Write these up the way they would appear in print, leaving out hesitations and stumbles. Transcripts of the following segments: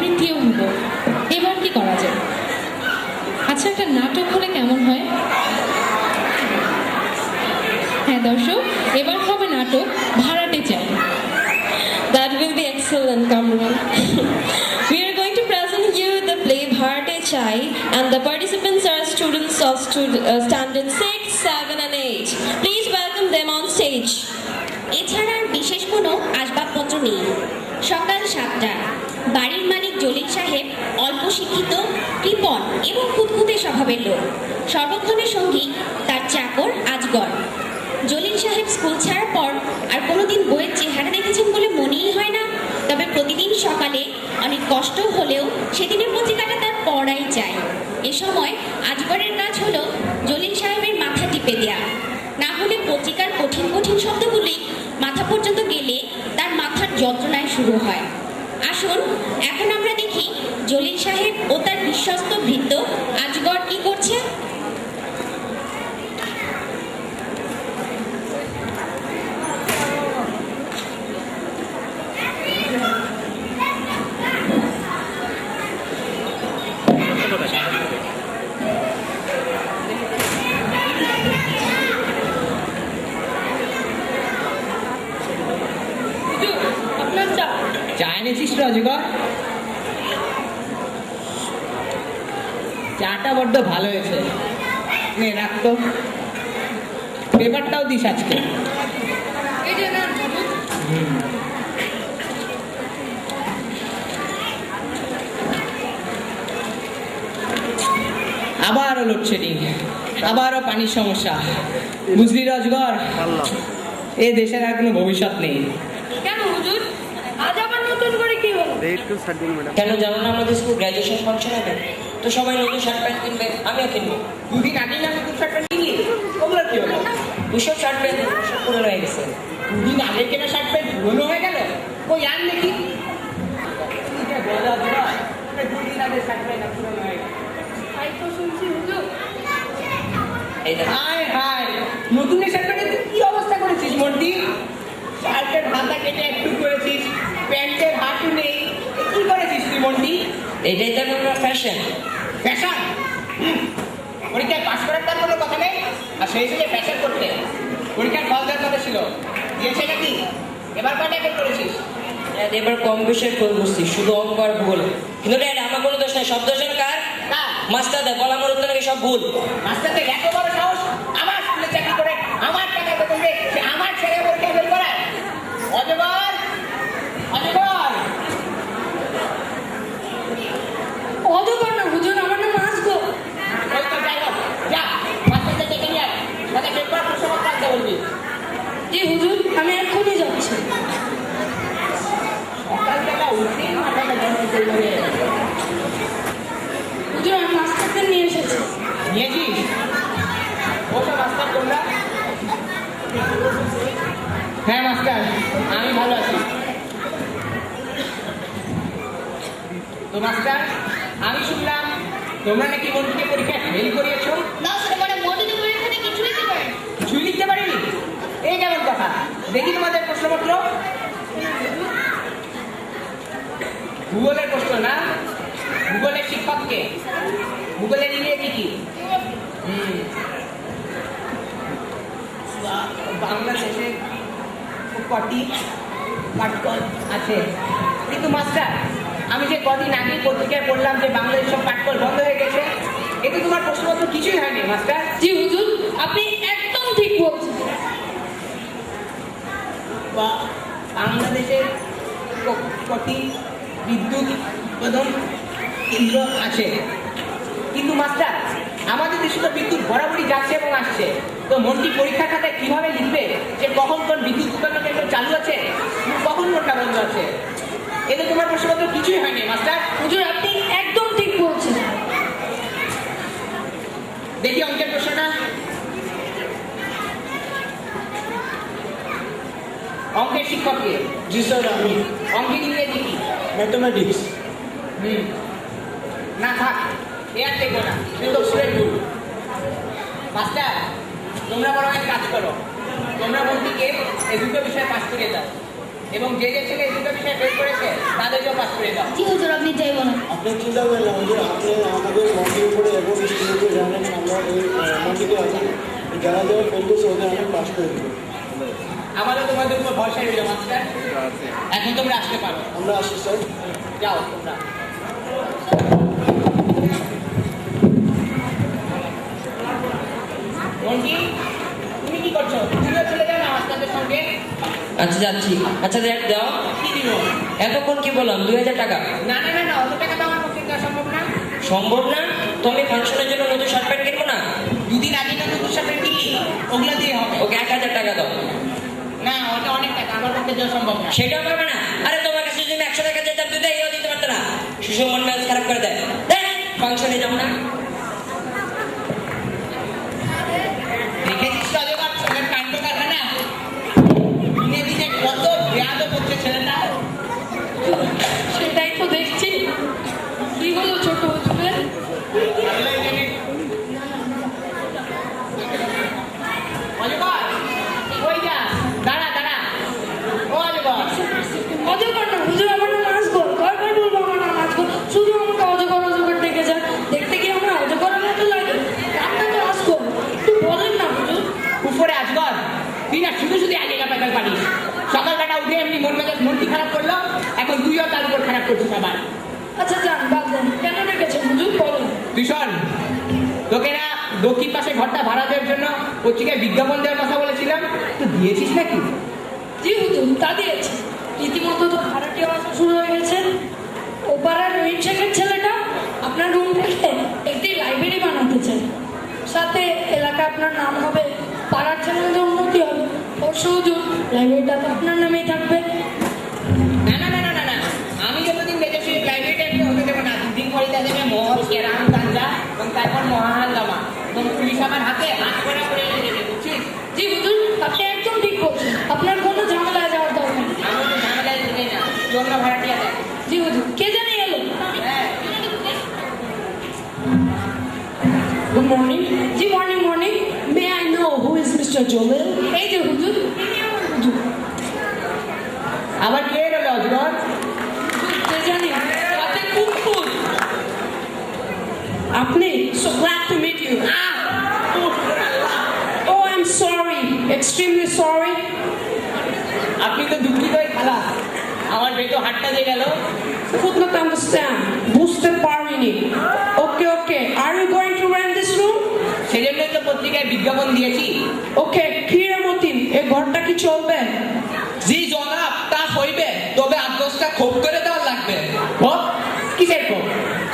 দ্বিতীয় হব, এবার কি করা যায়? আচ্ছা, একটা নাটক হলে কেমন হয়? হ্যাঁ দর্শক, এবার হবে নাটক ভাড়াটে চাই। That will be excellent, Kamran. We are going to present you the play Bharate Chai, and the participants are students of standard 6, 7 and 8. Please welcome them on stage. এছাড়া আর বিশেষ কোনো আসবাবপত্র নেই। সকাল 7টা, বাড়ির মালিক জলিল সাহেব অল্প শিক্ষিত, কৃপণ এবং খুঁতখুঁতে স্বভাবের লোক। সর্বক্ষণের সঙ্গী তার চাকর আজগর। জলিল সাহেব স্কুল ছাড়ার পর আর কোনোদিন বইয়ের চেহারা দেখেছেন বলে মনেই হয় না। তবে প্রতিদিন সকালে অনেক কষ্ট হলেও সেদিনের পত্রিকাটা তার পড়াই চাই। এ সময় আজগরের কাজ হলো জলিল সাহেবের মাথা টিপে দেয়া, না হলে পত্রিকার কঠিন কঠিন শব্দগুলি মাথা পর্যন্ত গেলে তার মাথার যন্ত্রণায় শুরু হয়। আসুন এখন আমরা দেখি জলিল সাহেব ও তার বিশ্বস্ত ভৃত্য আজগর কি করছে। চা এনেছিস তো অজগর? চাটা বড্ড ভালো হয়েছে, নে রাখ তো। পেপারটাও দিস আজকে। আবারও লোডশেডিং, আবারও পানির সমস্যা। বুঝলি রজগর, এ দেশের আর কোনো ভবিষ্যৎ নেই। কেন হুজুর, আজ আবার নতুন করে কি হলো? কেন জানো না আমাদের স্কুল গ্র্যাজুয়েশন ফাংশন হবে, তো সবাই নতুন শার্ট প্যান্ট কিনবে, আমিও কিনবো। দুদিন আগেই না নতুন শার্ট প্যান্ট কিনলি, ওগুলো কি হলো? দুশো শার্ট প্যান্ট সব পুরনো হয়ে গেছে। দুদিন আগে কেনা শার্ট প্যান্ট পুরনো হয়ে গেল? কই আন দেখি। দুদিন আগে শার্ট প্যান্ট পুরনো হয়ে গেল। এই দেখো, হায় হায়, নতুন শার্ট প্যান্টের তুই কি অবস্থা করেছিস মন্টি? শার্টের হাতা কেটে একটু করেছিস, প্যান্টের হাঁটু নেই, কি করেছিস তুই মন্টি? এটাই তো আমার ফ্যাশন। ফ্যাশন? পরীক্ষায় পাস করার তার কোনো কথা নেই, আর সেই হিসেবে ফ্যাশন করতে পরীক্ষার ফল দেওয়ার কথা ছিল, দিয়েছে নাকি? এবার কয়টা বের করেছিস? এবার কম বেশি ফেল করছি, শুধু অঙ্ক আর ভুল। কিন্তু ড্যাড, আমার কোনো দোষ নাই, সব দোষ যেন কার? মাস্টার দেয়, বলা আমার উত্তর নাকি সব ভুল। মাস্টারদের এত বড় সাহস, আমার স্কুলে চাকরি করে আমার টাকা বেতন দিয়ে সে আমার ছেলে পরীক্ষা বের করায়? অজগর, অজগর! অজগর না হুজুর, আমার নাম আজগর। ওই তো যাই হোক, যা মাস্টারদের ডেকে নিয়ে আয়, তাদের পেপার প্রশ্নপত্র আনতে বলবি। জি হুজুর, আমি এক্ষুনি যাচ্ছি। সকালবেলা উঠেই মাথাটা গরম করলো রে। হুজুর, আমি মাস্টারদের নিয়ে এসেছি। নিয়েছিস? ওটা মাস্টার তোমরা? হ্যাঁ মাস্টার, আমি ভালো আছি। তো মাস্টার, আমি শুনলাম তোমরা নাকি মন্টুকে পরীক্ষায় ফেল করিয়েছো? না স্যার, মানে মন্টু পরীক্ষাতে কিছু লিখতে পারেন। কিছুই লিখতে পারিনি? এই কেমন কথা? দেখি তোমাদের প্রশ্নপত্র। ভূগোলের প্রশ্ন না? ভূগোলের শিক্ষককে? ভূগোলের ইংরেজি কি? বাংলাদেশে কটি পাটকল আছে? কিন্তু মাস্টার, আমি যে কদিন আগে পত্রিকায় পড়লাম যে বাংলাদেশ সব পাটকল বন্ধ হয়ে গেছে, এতে তোমার প্রশ্নপত্র কিছুই হয়নি মাস্টার। জি হুজুর, আপনি একদম ঠিক বলছেন। বাংলাদেশের কটি বিদ্যুৎ উৎপাদন কেন্দ্র আছে? কিন্তু মাস্টার, আমাদের দেশে তো বিদ্যুৎ বরাবরই যাচ্ছে এবং আসছে, তো মন্টি পরীক্ষা খাতায় কিভাবে লিখবে যে কখন কোন বিদ্যুৎ উৎপাদন কেন্দ্র চালু আছে, কখন কোনটা বন্ধ আছে? এতে তোমার প্রশ্নপত্র কিছুই হয়নি মাস্টার। হুজুর, আপনি একদম ঠিক বলছেন। দেখি অঙ্কের প্রশ্নটা। অঙ্কের শিক্ষককে? জি স্যার, আমি। অঙ্কের ইংরেজি কি? ম্যাথমেটিক্স। না থাক, এ আর দেখবো না, তুই তো স্টুডেন্ট ভুল। মাস্টার, তোমরা বরং এক কাজ করো, তোমরা মন্ত্রীকে এই দুটো বিষয়ে পাস করিয়ে দাও। এবং যে যে ছেলে এই দুটো বিষয়ে ফেল করেছে তাদেরকেও পাস করে দাও। জি হুজুর, আপনি যাই বলেন। আপনি চিন্তা করেন না হুজুর, আপনি আমাদের মন্দির উপরে এবং স্কুলে জানেন আমরা এই মন্দিরে আছি, যারা যারা ফেল করছে ওদের আমি পাস করে দেবো। আমাদের তোমাদের উপর ভরসা রইল মাস্টার। এখন তোমরা আসতে পারো। আমরা আসছি স্যার। যাও তোমরা। মন্টি, তুমি কি করছো? তুমিও চলে যাও না মাস্টারদের সঙ্গে। আচ্ছা যাচ্ছি। আচ্ছা দেখ দাও, কি দিব? এতক্ষণ কি বললাম 2000 টাকা না না না না, অত টাকা তো আমার পক্ষে দেওয়া সম্ভব না। সম্ভব না? তো আমি ফাংশনের জন্য নতুন শার্ট প্যান্ট কিনবো না? দুদিন আগে না তো পোশাক কিনলি, ওগুলো দিয়ে হবে। ওকে 1000 টাকা দাও। না, ওটা অনেক টাকা, আমার পক্ষে দেওয়া সম্ভব না। সেটাও পারবে না? আরে তোমার কাছে যদি আমি 100 টাকা চাইতাম তুই তো এও দিতে পারতো না। সুষম মন মেজাজ খারাপ করে দেয়। দেখ ফাংশনে যাবো না। দেখেছিস তো অজগর চোখের কাণ্ড কারখানা? দিনে দিনে কত বেয়াদব হচ্ছে ছেলেটা। সেটাই তো দেখছি। কি হলো ছোট হুজুরের? অজগর, ওই যা, দাঁড়া দাঁড়া। ও অজগর, অজগর না হুজুর, আমার নাম আজগর। কয়বার বলবো আমার নাম আজগর? শুধু আমাকে অজগর অজগর ডেকে যান। দেখতে কি আমরা অজগরের মতো লাগে? নামটা তো আজগর। একটু বলেন না হুজুর। উপরে আজগর, তুই না শুধু শুধু আজেগা পেতাল পারিস। সকালবেলা উঠে এমনি মনটি খারাপ করলো, এখন তুইও তার উপর খারাপ করছিস আবার। আচ্ছা যান, বাদ দেন। কেন ডেকেছেন হুজুর বলেন? তুই শোন, তোকে না দক্ষিণ পাশে ঘরটা ভাড়া দেওয়ার জন্য পত্রিকায় বিজ্ঞাপন দেওয়ার কথা বলেছিলাম, তো দিয়েছিস নাকি? জি হুজুর, তা দিয়েছি। রীতিমতো তো ভাড়াটিয়া আসা শুরু হয়ে গেছে। ওপাড়ার রহিম শেখের ছেলেটা আপনার রুম থেকে একটি লাইব্রেরি বানাতে চাই। সাথে এলাকা আপনার নাম হবে, পাড়ার ছেলেদের উন্নতি হবে। অবশ্য হুজুর, লাইব্রেরিটা তো আপনার নামেই থাকবে। না না না না না না, আমি যতদিন বেঁচে শুয়ে লাইব্রেরিটা এমনি হতে দেবো না। দুদিন পরে তাদের মদ কেরাম গাঞ্জা এবং তারপর মহাহাল্লামা এবং পুলিশ আমার হাতে হাত করে করে এনে দেবে, বুঝছিস? জি হুজুর, আপনি একদম ঠিক বলছেন। আপনার কোনো ঝামেলায় যাওয়ার দরকার নেই। আমি তো ঝামেলায় ঢুকে না, জন্য ভাড়াটিয়া দেয়। জি হুজুর, কে জানি এলো। হ্যাঁ, গুড মর্নিং। জি morning morning. May I know who is mister Jobel? এই যে হুজুর, ইনি আমার হুজুর। আবার কে এলো অজগর? কে জানি, রাতে কুকুর। আপনি? So glad to meet you. Oh, I'm sorry. Extremely sorry. আপনি তো দুঃখিত হয়ে খালা, আমার বেটো হাতটা দিয়ে গেল। Could not understand. বুঝতে পারিনি। Okay, okay. Are you going to rent this room? সেজন্যই তো পত্রিকায় বিজ্ঞাপন দিয়েছি। Okay, কিরামতিন, এই ঘরটা কি চলবে? জি জনাব, তা হইবে, তবে আদর্শটা খোপ করে দেওয়ার লাগবে। হোক, কিসের হোক?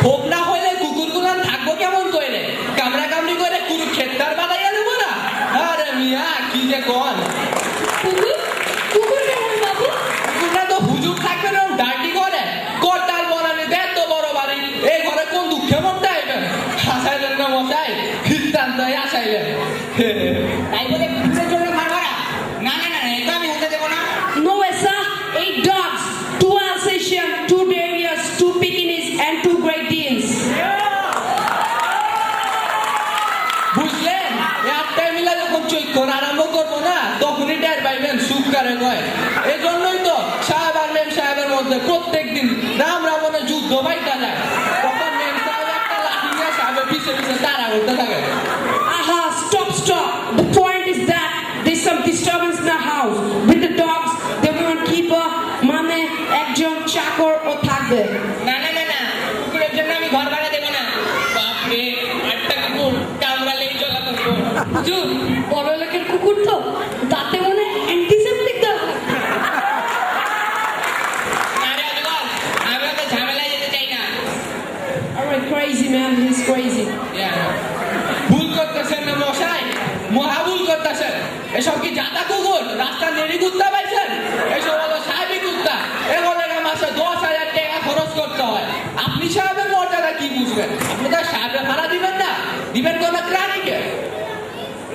খোপ না হইলে কুকুরগুলান থাকবো কেমন করে? কামড়া কামড়ি করে কুরুক্ষেত্রার বানাইয়া দেবো না? আরে মিয়া কি যে কন, কুকুর? কুকুর কেমন বাবু? কুকুরটা তো হুজুর থাকবে না ডার্টি করে করতাল বনানি দেয় তো বড় বাড়ি, এই ঘরে কোন দুঃখে মরতে আইবেন? হাসাইলেন না মশাই, খ্রিস্টান তো আসাইলেন। তাই বলে কুকুরের জন্য ভাড়া ভাড়া? না না না না, এটা আমি হতে দেবো না। No, sir. 8 dogs, 2 Alsatian, 2 Terriers, 2 Pekingese, and 2 Great Danes. বুঝলেন? একটাই মিলা যখন চৈকর আরম্ভ করবো না তখনই টের পাইবেন সুখ কারে কয়। এই জন্যই তো সাহেব আর মেম সাহেবের মধ্যে প্রত্যেক দিন রাম রাবণের যুদ্ধ বাইটা যায়। তখন মেম সাহেব একটা লাঠি নিয়ে সাহেবের পিছে পিছে তারা করতে থাকে। Aha, stop, stop. The point is that there's some disturbance in the house. With the dogs, they will keep a মানে একজন চাকর ও থাকবে। না না না না, কুকুরের জন্য আমি ঘর ভাড়া দেবো না। বাপরে, একটা কুকুর কামড়ালেই জ্বলা করবো। হুজুর, বড় লোকের কুকুর তো, তাতে মনে অ্যান্টিসেপ্টিক দেওয়া। না রে অজগর, আমি ওকে ঝামেলায় যেতে চাই না। Alright, crazy man, he's crazy. ভুল করতেছেন না মশাই, মহা ভুল করতেছেন। এসব কি জাতা কুকুর? রাস্তা নেড়ি কুত্তা পাইছেন? এসব হলো সাহেবি কুত্তা। এগুলো না মাসে 10,000 টাকা খরচ করতে হয়। আপনি সাহেবের মর্যাদা কি বুঝবেন? আপনি তো সাহেবের ভাড়া দিবেন না, দিবেন কোন প্রাণীকে?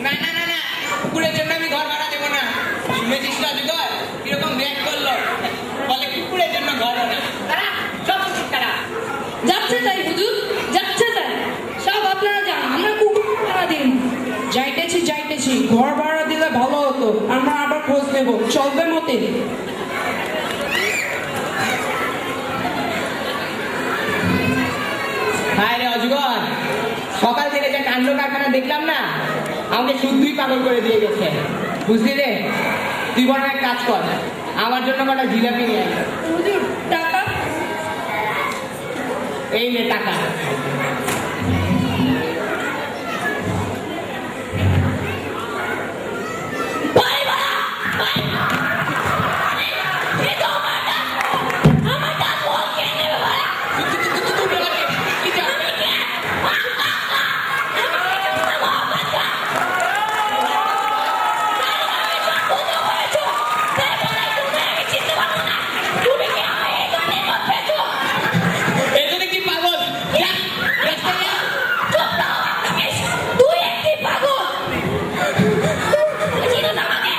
না না না না, কুকুরের জন্য আমি ঘর ভাড়া দেবো না। শুনেছিস না অজগর কিরকম ব্যাগ করলো? বলে কুকুরের জন্য ঘর না। তারা সব কুকুর তারা। যাচ্ছে তাই হুজুর, যাচ্ছে তাই। সব আপনারা যান, আমরা কুকুর ভাড়া দিন। যাইতেছি, ঘর ভাড়া দিলে ভালো হতো। আমরা আবার খোঁজ নেব, চলবে মতে? দেখলাম না, আমাকে শুদ্ধই পাগল করে দিয়ে গেছে। বুঝলি রে, তুই বরং এক কাজ কর, আমার জন্য কটা জিলাপি নিয়ে আয়। হুজুর টাকা? এই নে টাকা। এজন্য কি পাগল? যা, রাস্তায় যা। তুই একটি পাগল। চিনো না আমাকে?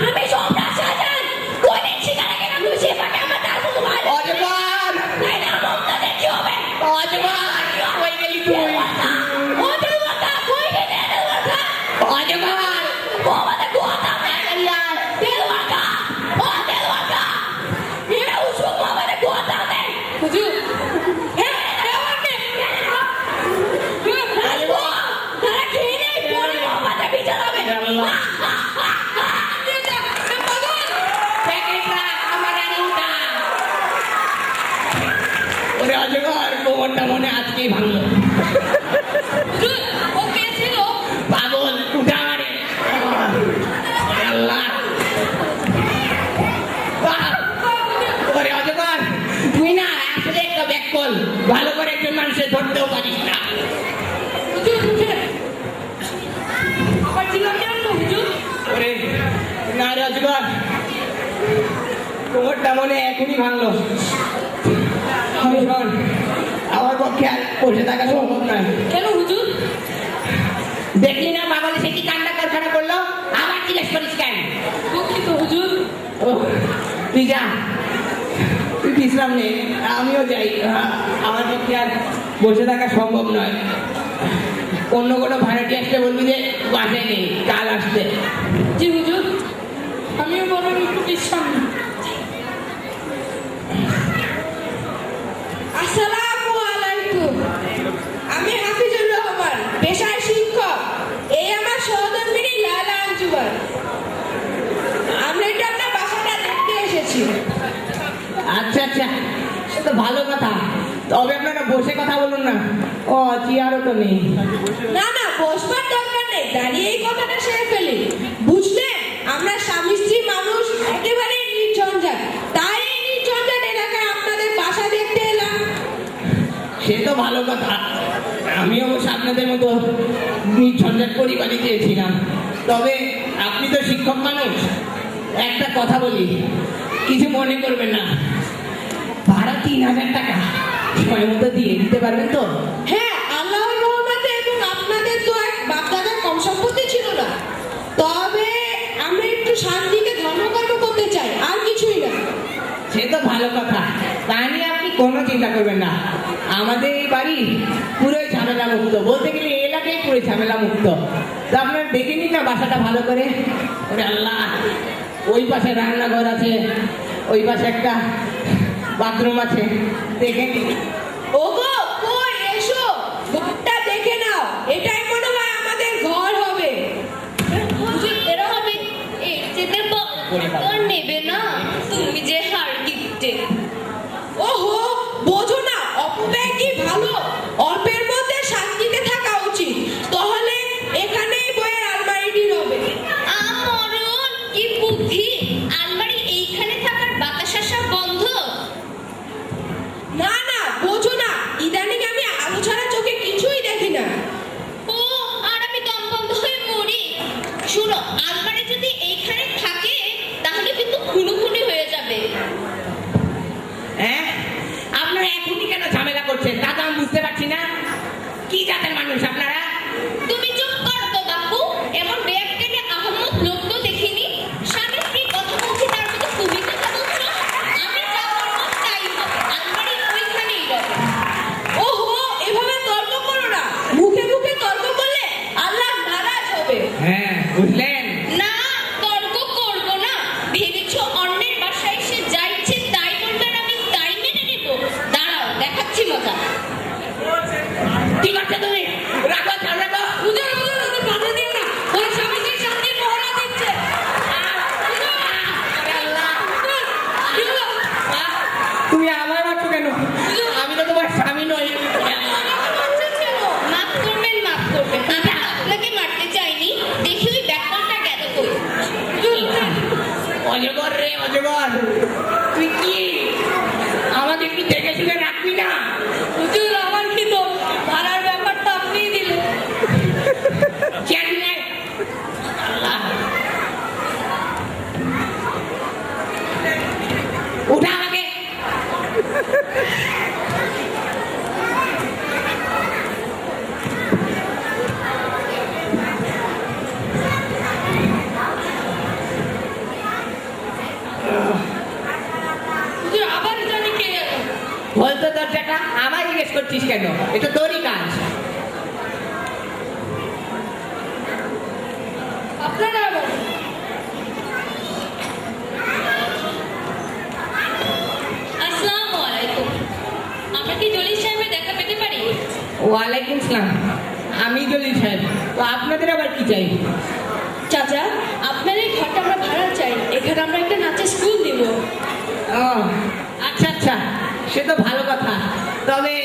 আমি সম্রাট শাহজাহান। কোন ঠিকানা কেন তুই সে পাকে আমার তার মতো ভাই। অজগর! এই না মমতাজের কি হবে? অজগর! কই গেলি তুই? ও দেবতা কই গেলে দেবতা? অজগর! ও আমাদের গোটা মেরিয়া। দেবতা! ও দেবতা! এরা উসুক আমাদের গোটা দে। হুজুর হ্যাঁ, দেবতা! আসবো। তারা খেয়ে নেই, পরে আমাদের বিচার হবে। ওরে অজগর, কোমরটা মনে আজকেই ভাঙলো। হুজুর ও কে ছিল? পাগল, উঠা মারে। আল্লাহ! বাহ! ওরে অজগর, তুই না আসলে একটা ব্যাককল। ভালো করে একজন মানুষের ধরতেও পারিস না। হুজুর উঠে আবার জিলাপি আনবো হুজুর? ওরে না রে অজগর, কোমরটা মনে এখনই ভাঙলো। শোন, আমার পক্ষে আর বসে থাকা সম্ভব নয়। কেন হুজুর? দেখলি না পাগলে সে কি কান্না কারখানা করলো, আবার জিজ্ঞেস করিস কেন? দুঃখিত হুজুর। ও, তুই যা, তুই বিশ্রাম নে, আমিও যাই। আমার পক্ষে আর বসে থাকা সম্ভব নয়। অন্য কোনো ভাড়াটি আসলে বলবি যে বাসায় নেই, কাল আসতে। জি হুজুর, আমিও বরং একটু বিশ্রাম নিই। আসসালামু আলাইকুম। আমি হাফিজুর রহমান, পেশায় শিক্ষক। এই আমার সহধর্মিনী লায়লা আঞ্জুমান। আমরা একটু আপনার বাসাটা দেখতে এসেছি। আচ্ছা আচ্ছা, সে তো ভালো কথা। তবে আপনারা বসে কথা বলুন না। ও চেয়ারও তো নেই। না না, বসবার দরকার নেই, দাঁড়িয়েই কথাটা সেরে ফেলি। বুঝলেন, আমরা স্বামী স্ত্রী মানুষ, একেবারে নির্ঝঞ্ঝাট। তাই এই নির্ঝঞ্ঝাট এলাকায় আপনাদের বাসা দেখতে এলাম। সে তো ভালো কথা। আমি অবশ্য আপনাদের মতো নির্ঝঞ্ঝাট পরিবারই চেয়েছিলাম। তবে আপনি তো শিক্ষক মানুষ, একটা কথা বলি, কিছু মনে করবেন না। ভাড়া ৩,০০০ টাকা সময় মতো দিয়ে দিতে পারবেন তো? হ্যাঁ, আল্লাহর রহমতে এবং আপনাদের তো এক বাপদাদার কম সম্পত্তি ছিল না। তবে আমরা একটু শান্তিতে ধর্মকর্ম করতে চাই, আর কিছুই না। সে তো ভালো কথা, তা নিয়ে আপনি কোনো চিন্তা করবেন না। আমাদের এই বাড়ি পুরোই ঝামেলা মুক্ত, বলতে গেলে এই এলাকায় পুরোই ঝামেলা মুক্ত। তো আপনারা দেখে নিন না বাসাটা ভালো করে। ওরে আল্লাহ, ওই পাশে রান্নাঘর আছে, ওই পাশে একটা বাথরুম আছে, দেখে নিন। ওগো, কই এসো, ঘরটা দেখে নাও। এটাই মনে হয় আমাদের ঘর হবে। হুজুর, এরা হবে এই যেতে তোর নেবে না, তুমি যে হার গিফটে। ওহো, বোঝো না অপব্যয় কি ভালো? অল্পের মধ্যে শান্তিতে থাকা উচিত। তাহলে এখানেই বইয়ের আলমারিটি হবে। আমরণ, কি বুদ্ধি! আলমারি এইখানে থাকার বাতাস আসা বন্ধ। না না, বোঝো না, ইদানিং আমি আলো ছাড়া চোখে কিছুই দেখি না। ও, আর আমি দম বন্ধ হয়ে মরি। শুনো, আলমারি যদি এইখানে থাকে তাহলে কিন্তু খুনোখুনি হয়ে যাবে। হ্যাঁ, আপনারা এখনই কেন ঝামেলা করছেন তা তো আমি বুঝতে পারছি না। লজ্জাটা আমায় জিজ্ঞেস করছিস কেন? এটা তোরই কাজ। আপনারা আবার আসসালামু আলাইকুম। আমরা কি জলিল সাহেবের দেখা পেতে পারি? ওয়ালাইকুম সালাম, আমি জলিল সাহেব। তো আপনাদের আবার কি চাই? চাচা, আপনার এই ঘরটা আমরা ভাড়া চাই। এখানে আমরা একটা নাচের স্কুল দিব। ও আচ্ছা আচ্ছা, সে তো ভালো কথা। তবে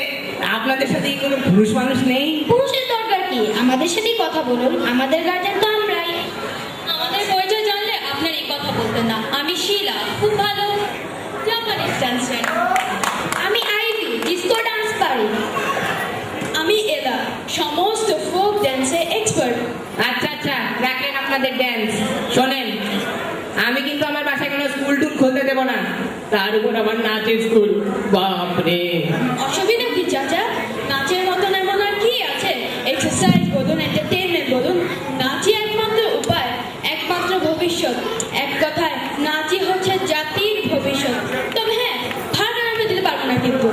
আপনাদের সাথে কি কোনো পুরুষ মানুষ নেই? পুরুষের দরকার কি? আমাদের সাথেই কথা বলুন, আমাদের গার্জেন তো আমরাই। আমাদের পরিচয় জানলে আপনার এই কথা বলতেন না। আমি শিলা, খুব ভালো জাপানিজ ডান্সার। আমি আইভি, ডিস্কো ডান্স পারি। আমি এলা, সমস্ত ফোক ড্যান্সে এক্সপার্ট। আচ্ছা আচ্ছা, রাখলেন আপনাদের ড্যান্স। শোনেন, আমি কিন্তু আমার বাসায় কোনো স্কুল টুল খুলতে দেবো না, তার উপর আমার নাচের স্কুল। বাপরে! অসুবিধা কি চাচা? নাচের মতন এমন আর কি আছে? এক্সারসাইজ বলুন, এন্টারটেনমেন্ট বলুন, নাচই একমাত্র উপায়, একমাত্র ভবিষ্যৎ। এক কথায় নাচই হচ্ছে জাতির ভবিষ্যৎ। তবে হ্যাঁ, ভাড়া আমি দিতে পারবো না কিন্তু।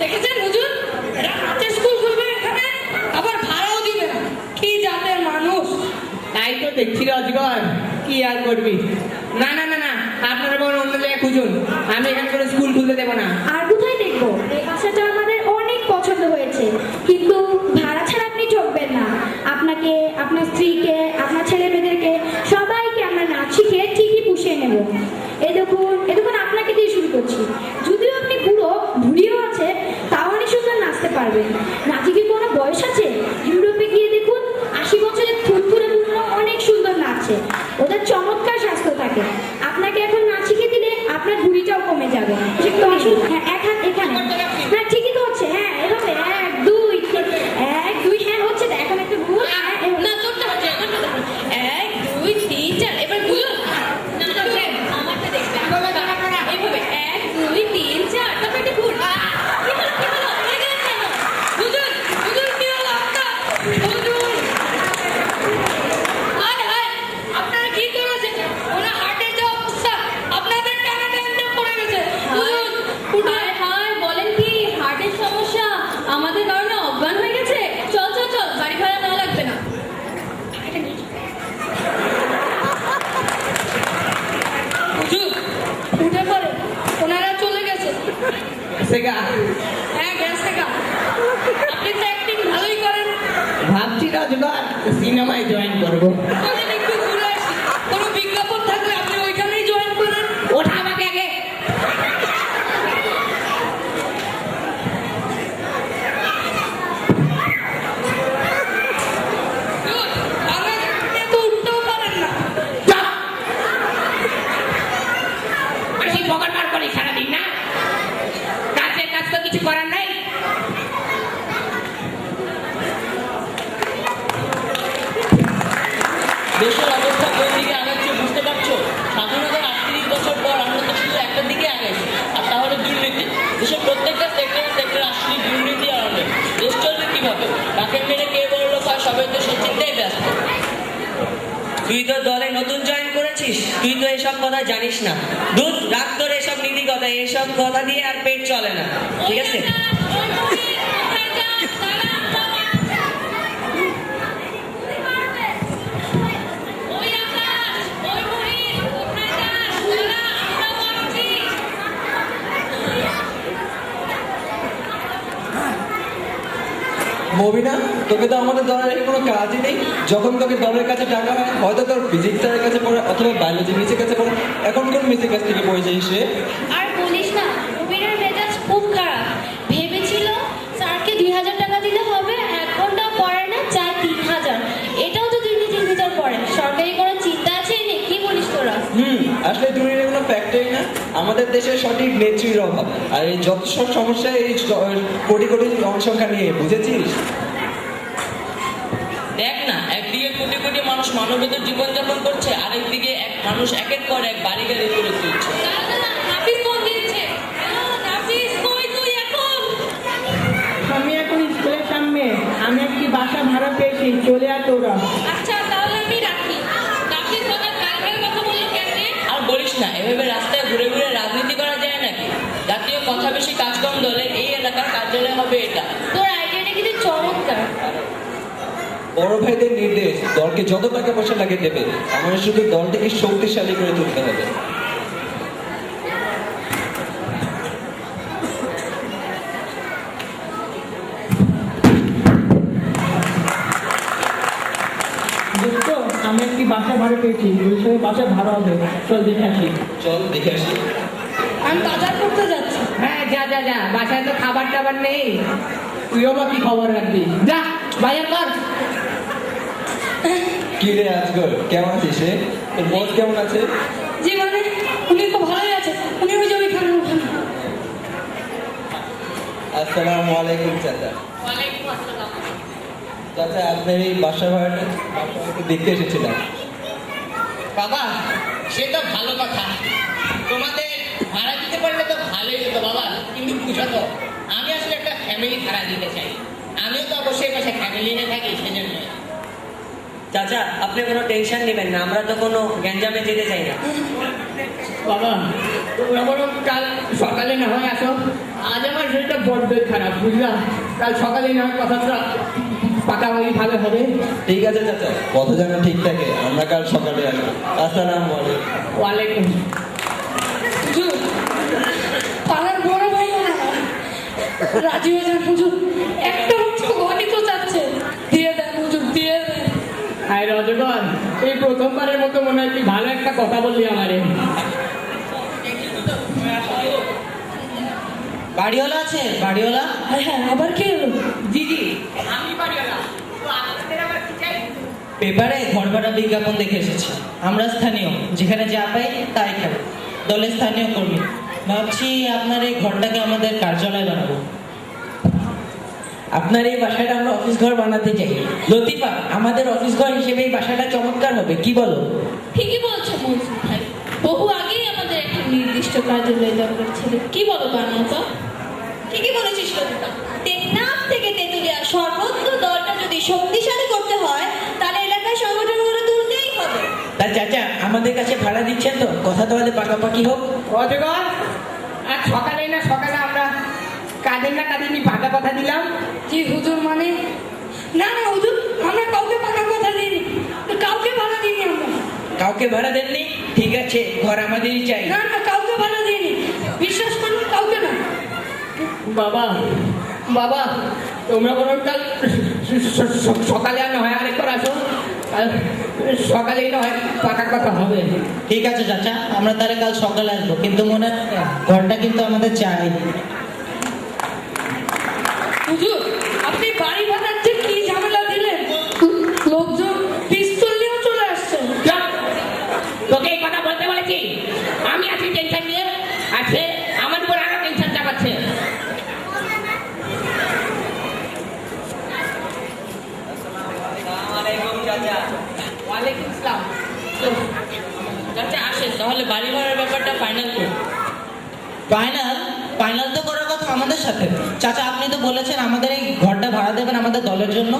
দেখেছেন হুজুর, এরা নাচের স্কুল খুলবে এখানে, আবার ভাড়াও দিবে না। কি জাতের মানুষ! তাই তো দেখছি রে অজগর, কি আর করবি। না না না না, আপনারা বরং অন্য জায়গায় খুঁজুন, আমি এখানে কোনো স্কুল খুলতে দেবো না। আর কোথায় দেখবো? এই বাসাটা আমাদের অনেক পছন্দ হয়েছে, কিন্তু ভাড়া ছাড়া আপনি চলবেন না। আপনাকে, আপনার স্ত্রীকে, আপনার ছেলে মেয়েদেরকে সবাইকে আমরা নাচ শিখে ঠিকই পুষিয়ে নেব। এই দেখুন আপনাকে দিয়ে শুরু করছি। যদিও আপনি বুড়িও আছে, তাও অনেক সুন্দর নাচতে পারবেন। নাচে কি কোনো বয়স আছে? ইউরোপে গিয়ে দেখুন, 80 বছরের থুরথুরে বুড়ো অনেক সুন্দর নাচে, ওদের চমৎকার স্বাস্থ্য থাকে। আপনাকে এখন নাচ শিখে দিলে আপনার ভুঁড়িটাও কমে যাবে। তো আসুন, হ্যাঁ, এক হাত এখানে। হ্যাঁ, ঠিকই তো হচ্ছে। হ্যাঁ, এভাবে 1 2 1 2, হ্যাঁ হচ্ছে তো। এখন একটু ঘুর। হ্যাঁ, এভাবে। না, তোরটা হচ্ছে, আমারটা দেখুন। 1 2 3 4, এবার বুঝুন। না না, আমারটা দেখবে। এইভাবে 1 2 3 4, তারপর একটু ঘুর। কি হলো, কি হলো? হয়ে গেল কেন? বুঝুন, বুঝুন কি হলো আপনার? বুঝুন। হায় হায়, আপনারা কি করেছেন? ওনার হার্টের যে অবস্থা, আপনাদের টানা টানতে পড়ে গেছে। বুঝুন, হায় হায়, বলেন কি হার্টের সমস্যা? আমাদের কারণে অজ্ঞান হয়ে গেছে। চল চল চল, গাড়ি ভাড়া না লাগবে না। হুজুর, উঠে পড়ে, ওনারা চলে গেছে। সেগা, হ্যাঁ, গেছে গা। আপনি তো অ্যাক্টিং ভালোই করেন। ভাবছি অজগর সিনেমায় জয়েন করবো। চলেন একটু ঘুরে আসি। কোনো বিজ্ঞাপন থাকলে আপনি ওইখানেই জয়েন করেন। ওঠা আমাকে আগে। হুজুর, আমার আপনি তো উঠতেও পারেন না। চাপ! বেশি পকেট মার করি সারাদিন না, কাজের কাজ তো কিছু করার নাই। দেশের অবস্থা কোন দিকে আগাচ্ছে বুঝতে পারছো? স্বাধীনতার 38 বছর পর আমরা তো শুধু একটা দিকে আগাইছি, আর তাহলে দুর্নীতি। দেশের প্রত্যেকটা সেক্টরে আসলে দুর্নীতি আর অনেক। দেশ চলবে কিভাবে? বাকের মেরে কে বড় লোক হয়, সবাই তো সে চিন্তাই ব্যস্ত। তুই তো দলে নতুন জয়েন করেছিস, তুই তো এসব কথা জানিস না। দুধ রাগ তোর এসব নীতি কথা, এসব কথা দিয়ে আর পেট চলে না, ঠিক আছে? মবিনা, তোকে তো আমাদের দলের রেখে কোনো কাজই নেই। যখন তোকে দলের কাছে টাকা হয়, হয়তো তোর ফিজিক্স স্যারের কাছে পড়ে অথবা বায়োলজি মিসের কাছে পড়ে। এখন কোন মিসের কাছ থেকে পড়ে যাইস রে? আর বলিস না, রবিনের মেজাজ খুব খারাপ। ভেবেছিল স্যারকে 2000 টাকা দিলে হবে, 1 ঘন্টা পড়ে না, চায় 3000। এটাও তো দুর্নীতির ভিতর পড়ে। সরকারি কোনো চিন্তা আছে নে? কি বলিস তোরা? আসলে দুর্নীতির কোনো ফ্যাক্টরি না, আমাদের দেশে সঠিক নেতৃত্বের অভাব। আর এই যত সব সমস্যা এই কোটি কোটি জনসংখ্যা নিয়ে, বুঝেছিস? দেখ না, একদিকে কোটি কোটি মানুষ মানবেতর জীবনযাপন করছে, আরেকদিকে মানুষ একের পর এক বাড়ি গাড়ি করে তুলছে। নাফিস ফোন দিয়েছে। হ্যালো, নাফিস, কই তুই এখন? আমি এখন স্কুলের সামনে, আমি একটি বাসা ভাড়া পেয়েছি, চলে আয় তোরা। আচ্ছা, তাহলে আমি রাখি। নাফিস হঠাৎ কালকের কথা বললো কেন রে? আর বলিস না, এভাবে রাস্তায় ঘুরে ঘুরে রাজনীতি করা যায় নাকি? জাতীয় কথা বেশি কাজ কম দলের এই এলাকার বাজারে হবে এটা। তোর আইডিয়াটা কিন্তু চমৎকার। বড় ভাইদের নির্দেশ, দলকে যত টাকা পয়সা লাগে দেবে, আমাদের শুধু দলটাকে শক্তিশালী করে তুলতে হবে। দেখছো, আমি একটি বাসা ভাড়া পেয়েছি, ওই সময় বাসা ভাড়া হবে, চল দেখে আসি। চল দেখে আসি। আমি বাজার করতে যাচ্ছি। হ্যাঁ যা যা যা, বাসায় তো খাবার টাবার নেই, তুইও বা কি খবর রাখবি, যা বাজার কর। কি রে আজগর, কেমন আছিস রে? তোর বস কেমন আছে? জি মানে উনি তো ভালোই আছে, উনি ওই যে ওইখানে ওখানে। আসসালামু আলাইকুম চাচা। চাচা, আপনার এই বাসা ভাড়াটা দেখতে এসেছিলাম। বাবা সে তো ভালো কথা, তোমাদের ভাড়া দিতে পারলে তো ভালোই হতো বাবা, কিন্তু বুঝো তো আমি আসলে একটা ফ্যামিলি ভাড়া দিতে চাই, আমিও তো অবশ্যই পাশে ফ্যামিলি নিয়ে থাকি, সেজন্য। চাচা, আপনি কোনো টেনশন নেবেন না, আমরা তো কোনো গ্যাঞ্জামে যেতে চাই না। বাবা তোমরা বরং কাল সকালে না হয় আসো, আজ আমার শরীরটা বড্ডই খারাপ বুঝলা, কাল সকালে না হয় কথাটা পাকা হলে ভালো হবে। ঠিক আছে চাচা, কথা যেন ঠিক থাকে, আমরা কাল সকালে আসবো। আসসালামু আলাইকুম। ওয়ালাইকুম। হুজুর, পাড়ার বড় ভাই না রাজি হয়ে যান হুজুর, একটা হচ্ছে ঘরই তো চাচ্ছে, দিয়ে দেন হুজুর, দিয়ে দেন। হায় রজগর, এই প্রথমবারের মতো মনে হয় তুই ভালো একটা কথা বললি আমারে। বাড়িওয়ালা আছে? বাড়িওয়ালা? হ্যাঁ হ্যাঁ, আবার কি হলো? জি জি, আমি বাড়িওয়ালা, তো আপনাদের আবার কি চাই? পেপারে ঘর ভাড়া বিজ্ঞাপন দেখে এসেছি। আমরা স্থানীয়, যেখানে যা পাই তাই খাই, দলের স্থানীয় কর্মী। ভাবছি আপনার এই ঘরটাকে আমাদের কার্যালয় বানাবো। আপনার এই বাসাটা আমরা অফিস ঘর বানাতে চাই। লতিফা, আমাদের অফিস ঘর হিসেবে এই বাসাটা চমৎকার হবে, কি বলো? ঠিকই বলছো মনসুর ভাই, বহু আগেই আমাদের একটা নির্দিষ্ট কার্যালয় দরকার ছিল। কি বলো বানাতো? ঠিকই বলেছিস লতিকা। টেকনাফ থেকে তেতুলিয়া সর্বত্র দলটা যদি শক্তিশালী করতে হয়, তাহলে এলাকায় সংগঠন গড়ে তুলতেই হবে। তা চাচা, আমাদের কাছে ভাড়া দিচ্ছেন তো? কথা তাহলে পাকাপাকি হোক। অজগর, আজ সকালে না সকালে আমরা কাদের না কাদের নিয়ে পাকা কথা দিলাম। জি হুজুর, মানে না না হুজুর, আমরা কাউকে পাকা কথা দিইনি, কাউকে ভাড়া দিইনি আমরা। কাউকে ভাড়া দেননি? ঠিক আছে, ঘর আমাদেরই চাই। না না, কাউকে ভাড়া দিইনি, বিশ্বাস করুন, কাউকে না। বাবা বাবা, তোমরা বরং কাল সকালে আর নয় আরেকবার আসো, কাল সকালেই নয় পাকা কথা হবে। ঠিক আছে চাচা, আমরা তাহলে কাল সকালে আসবো, কিন্তু মনে রাখবেন, ঘরটা কিন্তু আমাদের চাই। হুজুর, আপনি বাড়ি বানাচ্ছে কি ঝামেলা দিলেন, লোকজন পিস্তল নিয়েও চলে আসছে। তোকে এই কথা বলতে বলেছি, আমি আছি টেনশন নিয়ে, আছে আমার উপর আরো টেনশন চাপাচ্ছে। ওয়ালাইকুম আসসালাম। চাচা আসেন, তাহলে বাড়ি ভাড়ার ব্যাপারটা ফাইনাল করুন। ফাইনাল? ফাইনাল তো করার কথা আমাদের সাথে। চাচা, আপনি তো বলেছেন আমাদের এই ঘরটা ভাড়া দেবেন আমাদের দলের জন্য।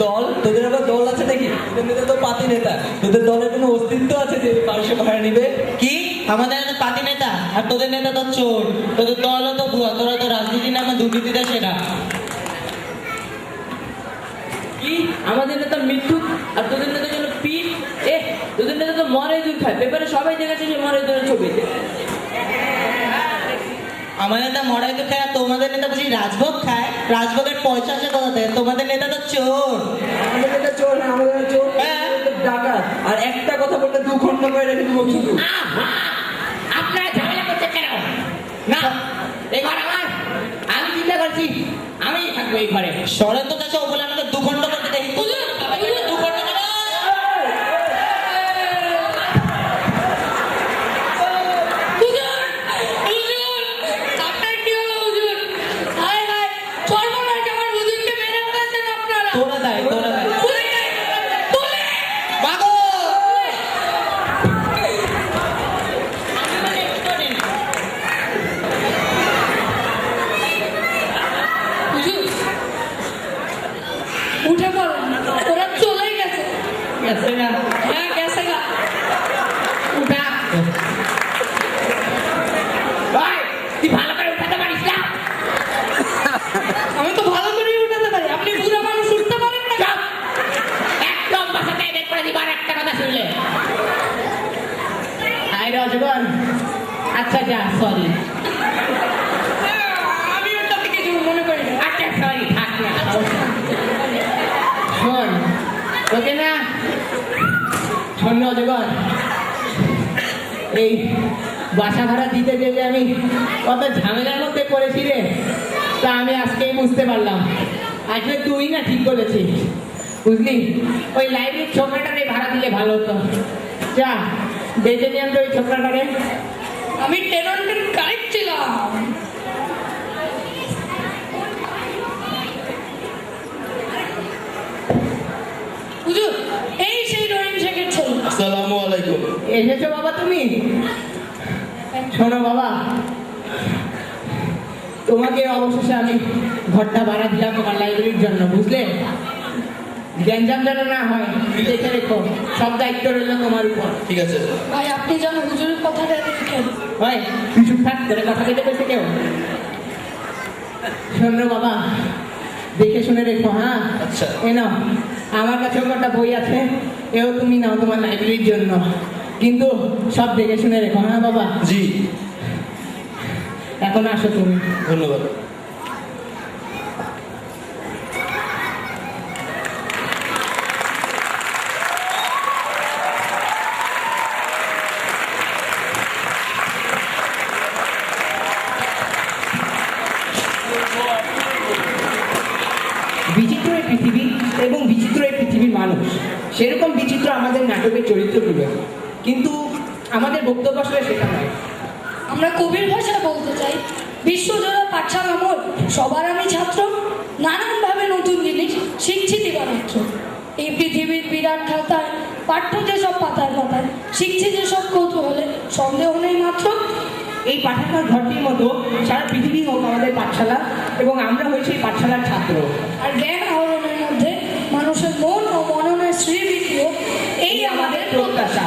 দল? তোদের আবার দল আছে নাকি? তোদের নেতা তো পাতি নেতা, তোদের দলের কোনো অস্তিত্ব আছে যে মানুষের ভাড়া নিবে? কি? আমাদের একটা পার্টি নেতা, আর তোদের নেতা তো চোর, তোদের দলও তো ভুয়া, তোরা তো রাজনীতি নামে দুর্নীতিটা সেটা। কি আমাদের নেতা মৃত্যু আর তোদের নেতা জন্য পিঠ? তোদের নেতা তো মরে দুধ খায়, পেপারে সবাই দেখাচ্ছে যে মরে দুধের ছবি। আমার নেতা মরাই তো খায়, আর তোমাদের নেতা বুঝি রাজভোগ খায়? রাজভোগের পয়সা আসে কোথা থেকে? তোমাদের নেতা তো চোর। আমাদের নেতা চোর না, আমাদের নেতা চোর, হ্যাঁ। ডাকাত। আর একটা কথা বলতে 2 ঘন্টা করে রেখে দেবো শুধু। আপনারা ঝামেলা করতে কেন? না, এই ঘর আমার, আমি চিন্তা করছি আমি থাকবো এই ঘরে। সরেন তো চাচা, ও বলে আমাকে 2 ঘন্টা করতে দেখি। 2 ঘন্টা করে। হুজুর, হুজুর, আপনার কি হলো হুজুর? হায় হায়, সর্বনাশ, আমার হুজুরকে মেরে ফেলেছেন আপনারা। তোরা দেয়, তোরা দেয়। পুলিশ! ভাগো! হুজুর, উঠে পড়েন। এই বাসা ভাড়া দিতে যে আমি কত ঝামেলার মধ্যে পড়েছি রে, তা আমি আজকেই বুঝতে পারলাম। আসলে তুই না ঠিক বলেছিস, বুঝলি? ওই লাইব্রেরির ছোকরাটারে ভাড়া দিলে ভালো হতো। যা দেখে নিয়ে ওই ছোকরাটারে। আমি টেনন্টের কারেক্ট ছিলাম। হুজুর, এই সেই রহিম শেখের ছেলে। আসসালামু আলাইকুম। এসেছো বাবা তুমি? শোনো বাবা, তোমাকে অবশেষে আমি ঘরটা ভাড়া দিলাম তোমার লাইব্রেরির জন্য, বুঝলে? গ্যাঞ্জাম যেন না হয় দেখে রেখো, সব দায়িত্ব রইল তোমার উপর। ঠিক আছে। ভাই আপনি যেন হুজুরের কথাটা দেখেন। হয় তুই চুপ থাক, করে কথা কেটে পেয়েছে কেউ? শোনো বাবা, দেখে শুনে রেখো, হ্যাঁ? আচ্ছা। এ নাও, আমার কাছেও একটা বই আছে, এও তুমি নাও তোমার লাইব্রেরির জন্য, কিন্তু সব দেখে শুনে রেখো, হ্যাঁ বাবা? জি। এখন আসো তুমি। ধন্যবাদ। বিচিত্র এই পৃথিবী এবং বিচিত্র এই পৃথিবীর মানুষ, সেরকম বিচিত্র আমাদের নাটকের চরিত্রগুলো, কিন্তু আমাদের বক্তব্য আসলে সেটা নয়। আমরা কবির ভাষায় বলতে চাই, বিশ্বজোড়া পাঠশালা মোট, সবার আমি ছাত্র, নানানভাবে নতুন জিনিস শিখছি দিবামাত্র। এই পৃথিবীর বিরাট খাতায় পাঠ্য যেসব পাতায় পাতায় শিখছি যেসব কৌতূহলে, সন্দেহ নেই মাত্র। এই পাঠাগার ঘরটির মতো সারা পৃথিবী হোক আমাদের পাঠশালা, এবং আমরা হয়েছি এই পাঠশালার ছাত্র। আর জ্ঞান আহরণের মধ্যে মানুষের মন ও মননের শ্রীবৃদ্ধি হোক, এই আমাদের প্রত্যাশা।